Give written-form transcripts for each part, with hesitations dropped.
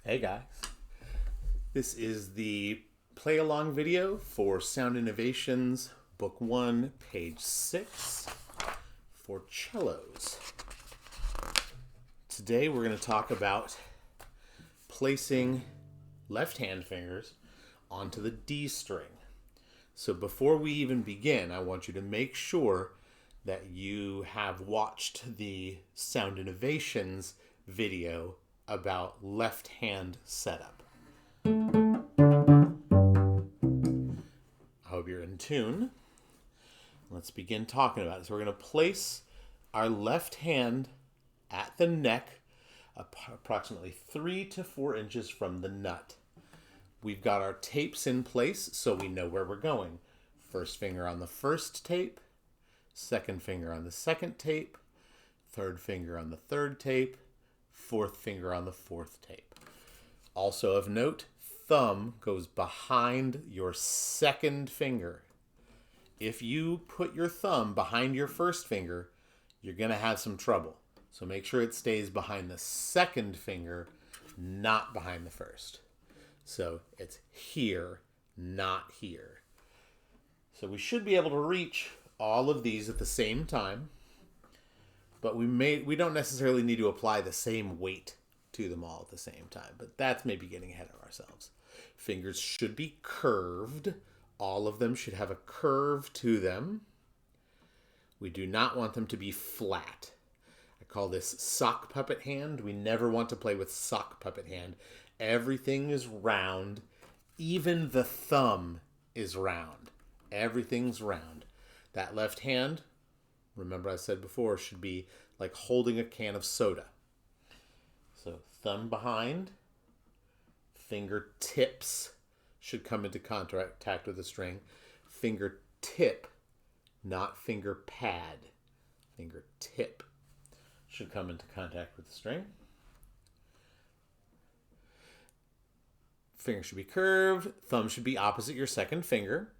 Hey guys, this is the play along video for Sound Innovations Book 1, page 6 for cellos. Today we're going to talk about placing left hand fingers onto the D string. So before we even begin, I want you to make sure that you have watched the Sound Innovations video about left hand setup. I hope you're in tune. Let's begin talking about it. So we're going to place our left hand at the neck, approximately 3 to 4 inches from the nut. We've got our tapes in place so we know where we're going. First finger on the first tape, second finger on the second tape, third finger on the third tape, fourth finger on the fourth tape. Also of note, thumb goes behind your second finger. If you put your thumb behind your first finger, you're going to have some trouble. So make sure it stays behind the second finger, not behind the first. So it's here, not here. So we should be able to reach all of these at the same time. But we don't necessarily need to apply the same weight to them all at the same time. But that's maybe getting ahead of ourselves. Fingers should be curved. All of them should have a curve to them. We do not want them to be flat. I call this sock puppet hand. We never want to play with sock puppet hand. Everything is round. Even the thumb is round. Everything's round. That left hand, remember I said before, should be like holding a can of soda. So thumb behind, fingertips should come into contact with the string. Fingertip, not finger pad. Fingertip should come into contact with the string. Finger should be curved. Thumb should be opposite your second finger.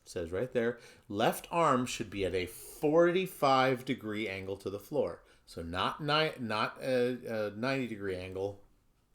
It says right there. Left arm should be at a 45-degree angle to the floor. So not a 90-degree angle,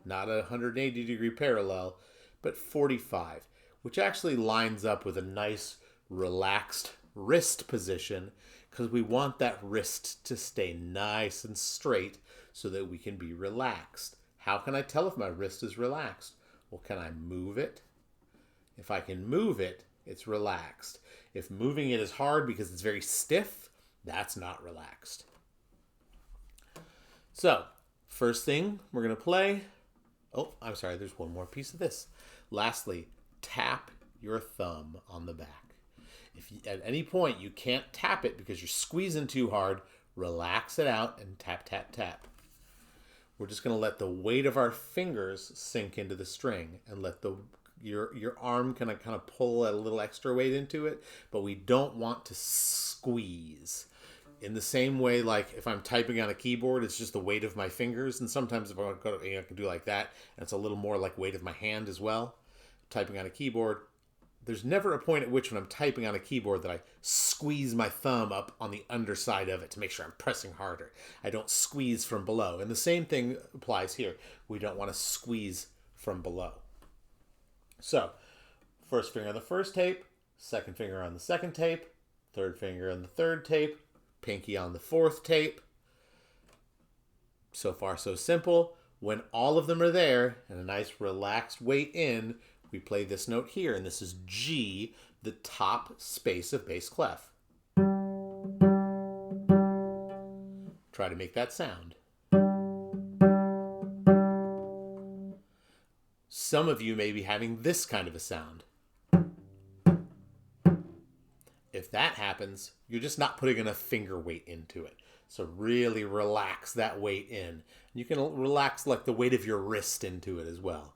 not a 180-degree parallel, but 45, which actually lines up with a nice relaxed wrist position because we want that wrist to stay nice and straight so that we can be relaxed. How can I tell if my wrist is relaxed? Well, can I move it? If I can move it, it's relaxed. If moving it is hard because it's very stiff, that's not relaxed. So, first thing we're going to play. Oh, I'm sorry, there's one more piece of this. Lastly, tap your thumb on the back. If at any point you can't tap it because you're squeezing too hard, relax it out and tap, tap, tap. We're just going to let the weight of our fingers sink into the string and let your arm kind of pull a little extra weight into it, but we don't want to squeeze. In the same way, like if I'm typing on a keyboard, it's just the weight of my fingers, and sometimes if I want to go, I can do like that, and it's a little more like weight of my hand as well. Typing on a keyboard, there's never a point at which when I'm typing on a keyboard that I squeeze my thumb up on the underside of it to make sure I'm pressing harder. I don't squeeze from below, and the same thing applies here. We don't want to squeeze from below. So, first finger on the first tape, second finger on the second tape, third finger on the third tape, pinky on the fourth tape. So far, so simple. When all of them are there and a nice relaxed weight in, we play this note here, and this is G, the top space of bass clef. Try to make that sound. Some of you may be having this kind of a sound. If that happens, you're just not putting enough finger weight into it. So really relax that weight in. You can relax like the weight of your wrist into it as well.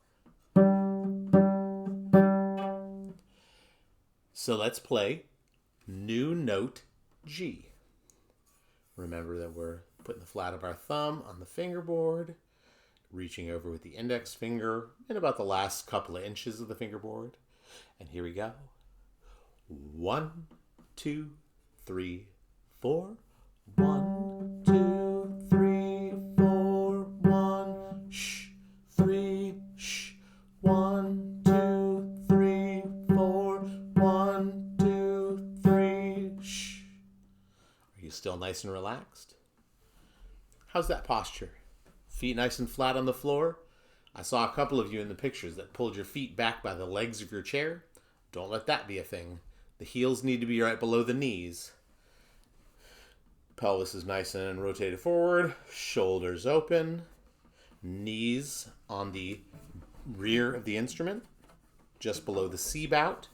So let's play new note G. Remember that we're putting the flat of our thumb on the fingerboard, reaching over with the index finger in about the last couple of inches of the fingerboard. And here we go. 1, 2, 3, 4. 1, 2, 3, 4. 1, shh, 3, nice and relaxed? How's that posture? Feet nice and flat on the floor? I saw a couple of you in the pictures that pulled your feet back by the legs of your chair. Don't let that be a thing. The heels need to be right below the knees. Pelvis is nice and rotated forward. Shoulders open. Knees on the rear of the instrument, just below the C bout.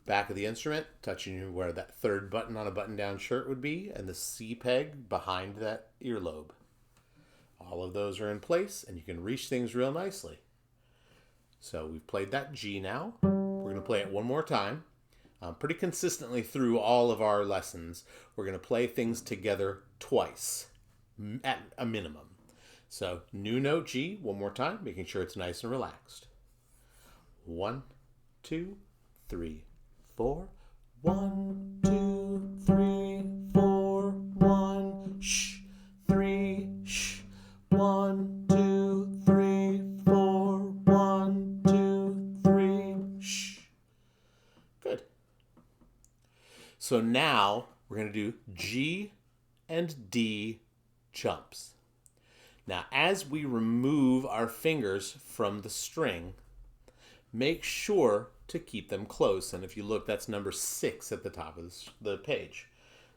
Back of the instrument, touching where that third button on a button-down shirt would be, and the C peg behind that earlobe. All of those are in place, and you can reach things real nicely. So we've played that G now. We're going to play it one more time. Pretty consistently through all of our lessons, we're going to play things together twice, at a minimum. So new note G, one more time, making sure it's nice and relaxed. 1, 2, 3, 4. 1, 2, 3, 4. 1, shh, 3, shh. 1, 2, 3, 4. 1, 2, 3, shh. Good. So now we're going to do G and D jumps. Now, as we remove our fingers from the string, make sure to keep them close. And if you look, that's number 6 at the top of the page.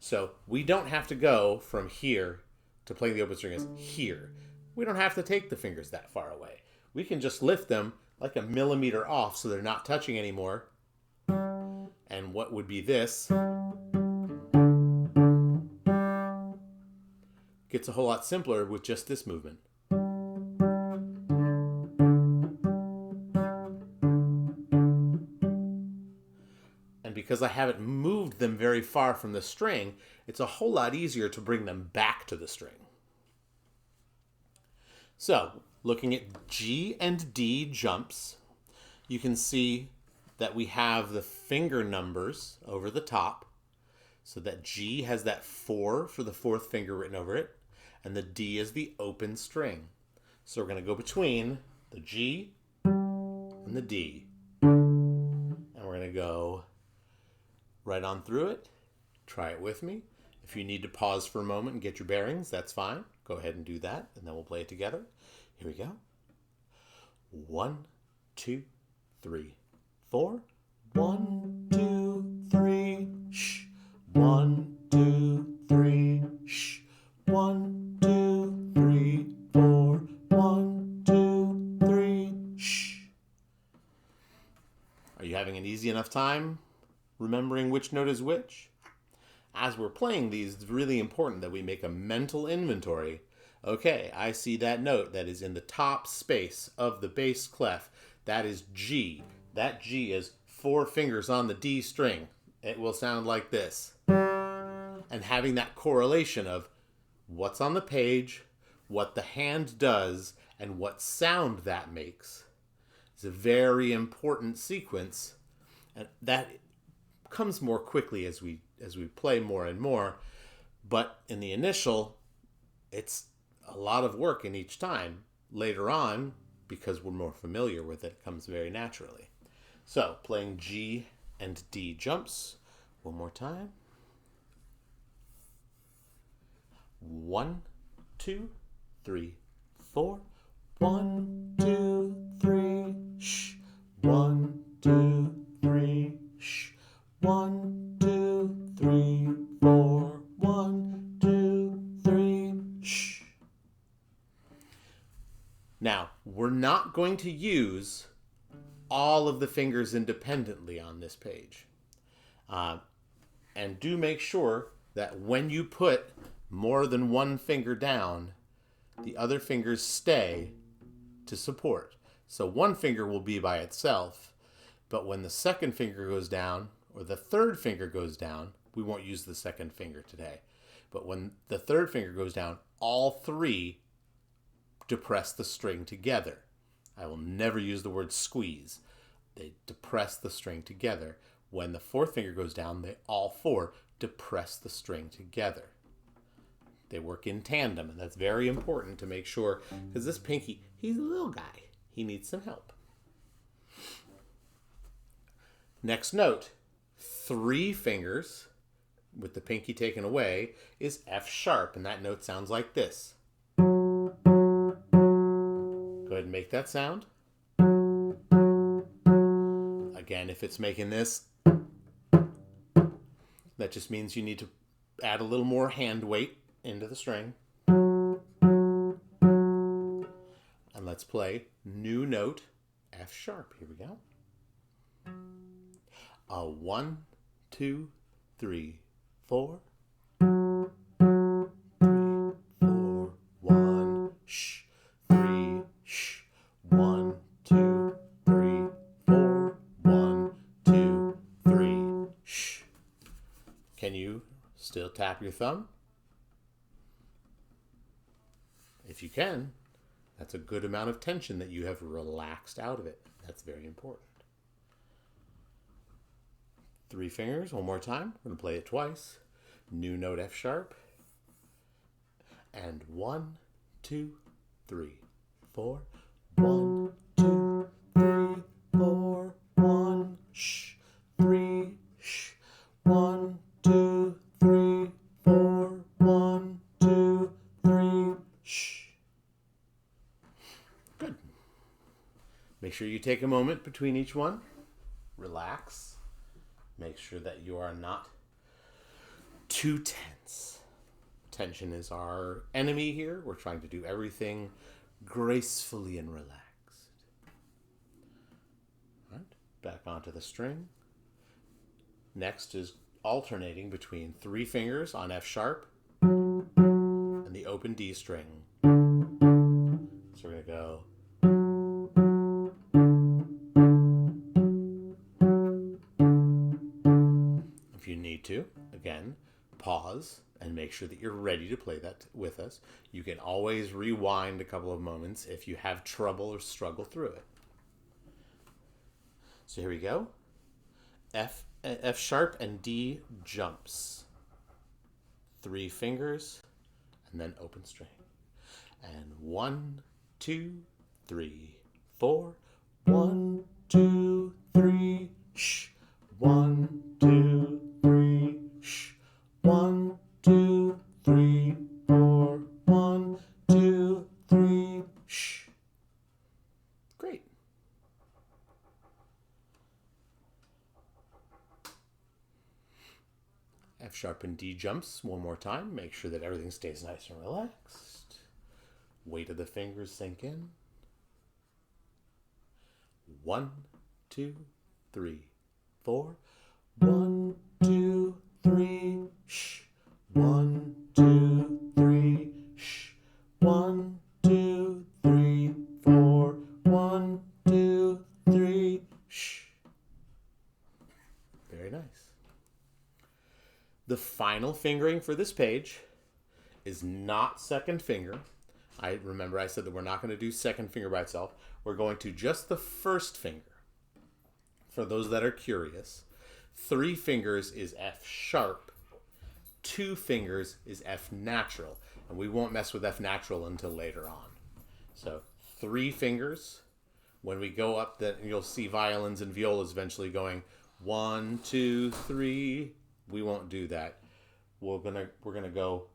So we don't have to go from here to playing the open string as here. We don't have to take the fingers that far away. We can just lift them like a millimeter off so they're not touching anymore. And what would be this gets a whole lot simpler with just this movement. And because I haven't moved them very far from the string, it's a whole lot easier to bring them back to the string. So, looking at G and D jumps, you can see that we have the finger numbers over the top, so that G has that 4 for the 4th finger written over it, and the D is the open string. So we're going to go between the G and the D. And we're going to go right on through it. Try it with me. If you need to pause for a moment and get your bearings, that's fine. Go ahead and do that, and then we'll play it together. Here we go. 1, 2, 3, 4. 1, 2, 3, shh. 1, 2, 3, shh. 1, 2, 3, 4. 1, 2, 3, shh. Are you having an easy enough time remembering which note is which? As we're playing these, it's really important that we make a mental inventory. Okay, I see that note that is in the top space of the bass clef. That is G. That G is 4 fingers on the D string. It will sound like this. And having that correlation of what's on the page, what the hand does, and what sound that makes is a very important sequence. And that comes more quickly as we play more and more. But in the initial, it's a lot of work in each time. Later on, because we're more familiar with it, it comes very naturally. So, playing G and D jumps. One more time. 1, 2, 3, 4. 1, 2, 3, shh. 1, 2, 3, shh. 1, 2, 3, 4. 1, 2, 3, shh. Now, we're not going to use all of the fingers independently on this page. And do make sure that when you put more than one finger down, the other fingers stay to support. So one finger will be by itself, but when the second finger goes down, or the third finger goes down, we won't use the second finger today, but when the third finger goes down, all 3 depress the string together. I will never use the word squeeze. They depress the string together. When the 4th finger goes down, they all 4 depress the string together. They work in tandem, and that's very important to make sure, because this pinky, he's a little guy. He needs some help. Next note, 3 fingers with the pinky taken away is F sharp, and that note sounds like this. Go ahead and make that sound. Again, if it's making this, that just means you need to add a little more hand weight into the string. And let's play new note F sharp. Here we go. A 1, 2, 3, 4. 3, 4, 1, sh, 3, sh, 1, 2, 3, 4, 1, 2, 3, sh. Can you still tap your thumb? If you can, that's a good amount of tension that you have relaxed out of it. That's very important. 3 fingers, one more time. We're going to play it twice. New note F sharp. And 1, 2, 3, 4. 1, 2, 3, 4. 1, sh, 3, sh. 1, 2, 3, 4. 1, 2, 3, sh. Good. Make sure you take a moment between each one. Relax. Make sure that you are not too tense. Tension is our enemy here. We're trying to do everything gracefully and relaxed. All right, back onto the string. Next is alternating between 3 fingers on F sharp and the open D string. So we're going to go. If you need to, again, pause and make sure that you're ready to play that with us. You can always rewind a couple of moments if you have trouble or struggle through it. So here we go. F sharp and D jumps. 3 fingers and then open string. And 1, 2, 3, 4. 1, 2, 3, sh. 1, 2, 3, sh. 1, 2, 3, 4. 1, 2, 3, sh. Great. F sharp and D jumps one more time. Make sure that everything stays nice and relaxed. Weight of the fingers sink in. 1, 2, 3, 4. 1, 2, 3, sh. 1, 2, 3, sh. 1, 2, 3, 4. 1, 2, 3, sh. Very nice. The final fingering for this page is not second finger. I said that we're not going to do second finger by itself. We're going to just the first finger. For those that are curious, 3 fingers is F sharp. 2 fingers is F natural. And we won't mess with F natural until later on. So 3 fingers. When we go up, then you'll see violins and violas eventually going 1, 2, 3. We won't do that. We're gonna go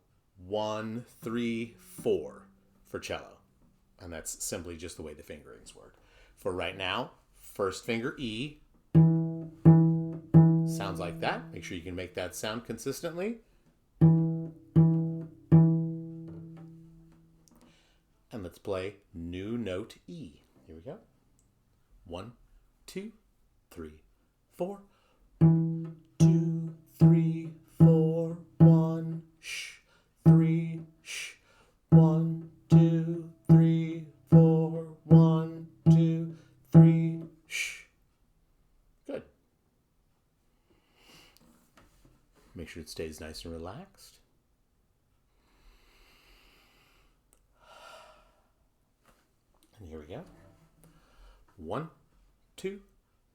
1, 3, 4 for cello. And that's simply just the way the fingerings work. For right now, first finger E sounds like that. Make sure you can make that sound consistently. And let's play new note E. Here we go. 1, 2, 3, 4. 2, 3, 4. 1, sh. 3, sh. 1, 2, 3, 4. 1, 2, 3, sh. Good. Make sure it stays nice and relaxed. And here we go. 1, 2,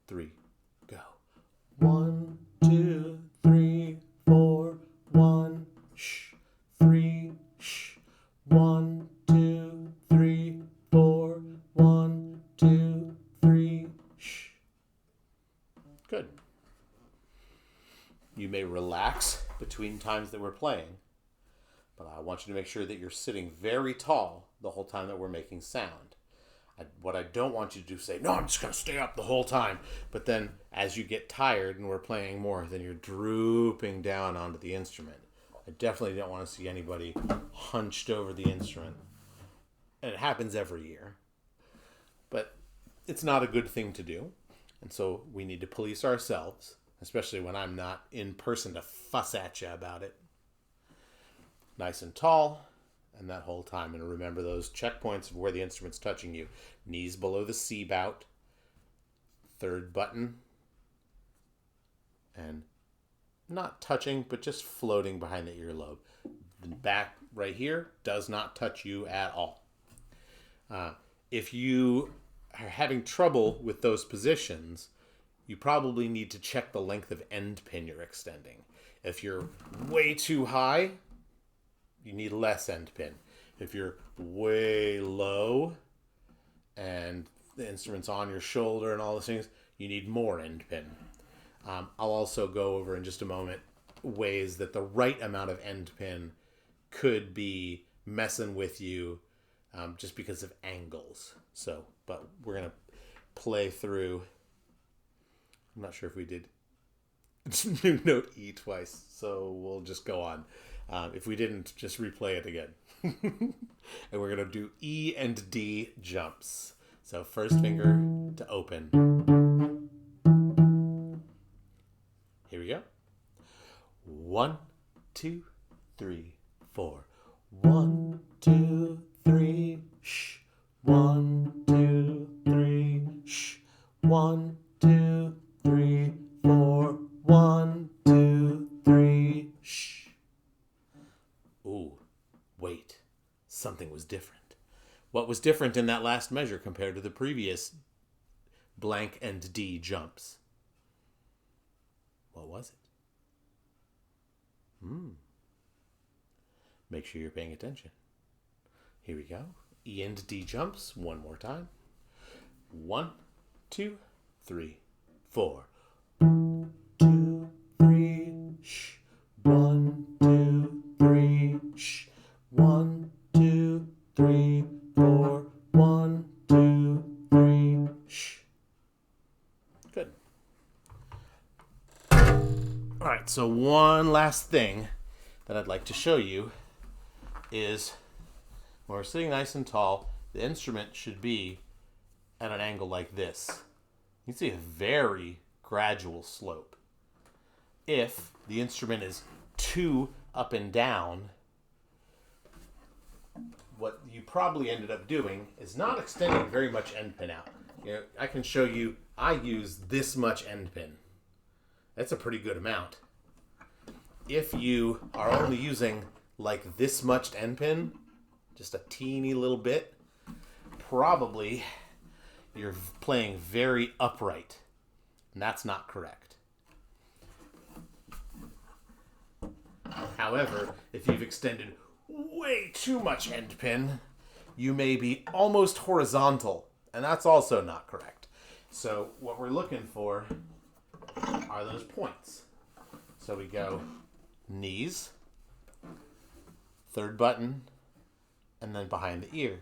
3, go. 1, 2, 3, 4. 1, sh. 3, sh. 1, 2, 3, 4. 1, 2, 3, sh. Good. You may relax between times that we're playing. But I want you to make sure that you're sitting very tall the whole time that we're making sound. What I don't want you to do is say, no, I'm just going to stay up the whole time. But then as you get tired and we're playing more, then you're drooping down onto the instrument. I definitely don't want to see anybody hunched over the instrument. And it happens every year. But it's not a good thing to do. And so we need to police ourselves, especially when I'm not in person to fuss at you about it. Nice and tall. And that whole time, and remember those checkpoints of where the instrument's touching you. Knees below the C bout, third button, and not touching, but just floating behind the earlobe. The back right here does not touch you at all. If you are having trouble with those positions, you probably need to check the length of end pin you're extending. If you're way too high, you need less end pin. If you're way low and the instrument's on your shoulder and all those things, you need more end pin. I'll also go over in just a moment ways that the right amount of end pin could be messing with you just because of angles. So, but we're going to play through. I'm not sure if we did new note E twice, so we'll just go on. If we didn't, just replay it again. And we're going to do E and D jumps. So first finger to open. Here we go. 1, 2, 3, 4. 1, 2, 3, shh. 1, 2, 3, shh. 1, 2, 3, 4. 1, 2, 3, shh. Ooh, wait. Something was different. What was different in that last measure compared to the previous blank and D jumps? What was it? Make sure you're paying attention. Here we go. E and D jumps one more time. 1, 2, 3, 4. 2, 3, shh. 1, 2, 3, shh. 1, 2, 3, 4. 1, 2, 3, shh. Good. All right, so one last thing that I'd like to show you is when we're sitting nice and tall, the instrument should be at an angle like this. You can see a very gradual slope. If the instrument is too up and down, what you probably ended up doing is not extending very much end pin out. You know, I can show you, I use this much end pin. That's a pretty good amount. If you are only using like this much end pin, just a teeny little bit, probably you're playing very upright. And that's not correct. However, if you've extended way too much end pin, you may be almost horizontal, and that's also not correct. So what we're looking for are those points. So we go knees, third button, and then behind the ear.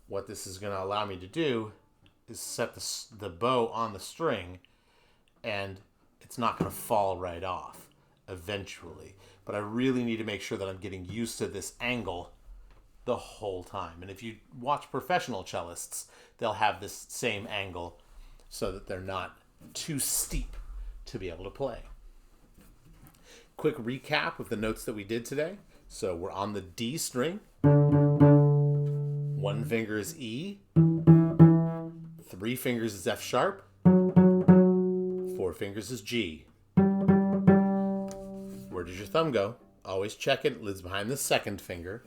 What this is going to allow me to do is set the bow on the string, and it's not going to fall right off eventually. But I really need to make sure that I'm getting used to this angle the whole time. And if you watch professional cellists, they'll have this same angle so that they're not too steep to be able to play. Quick recap of the notes that we did today. So we're on the D string. One finger is E. 3 fingers is F sharp. 4 fingers is G. Where does your thumb go? Always check it. It lives behind the second finger.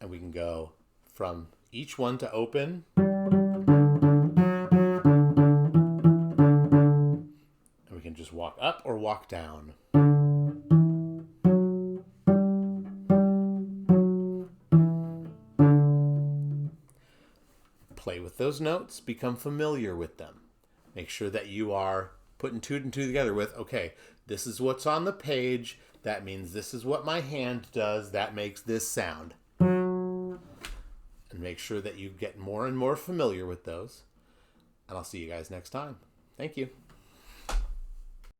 And we can go from each one to open. And we can just walk up or walk down. Play with those notes. Become familiar with them. Make sure that you are putting two and two together with, okay, this is what's on the page. That means this is what my hand does. That makes this sound. And make sure that you get more and more familiar with those. And I'll see you guys next time. Thank you.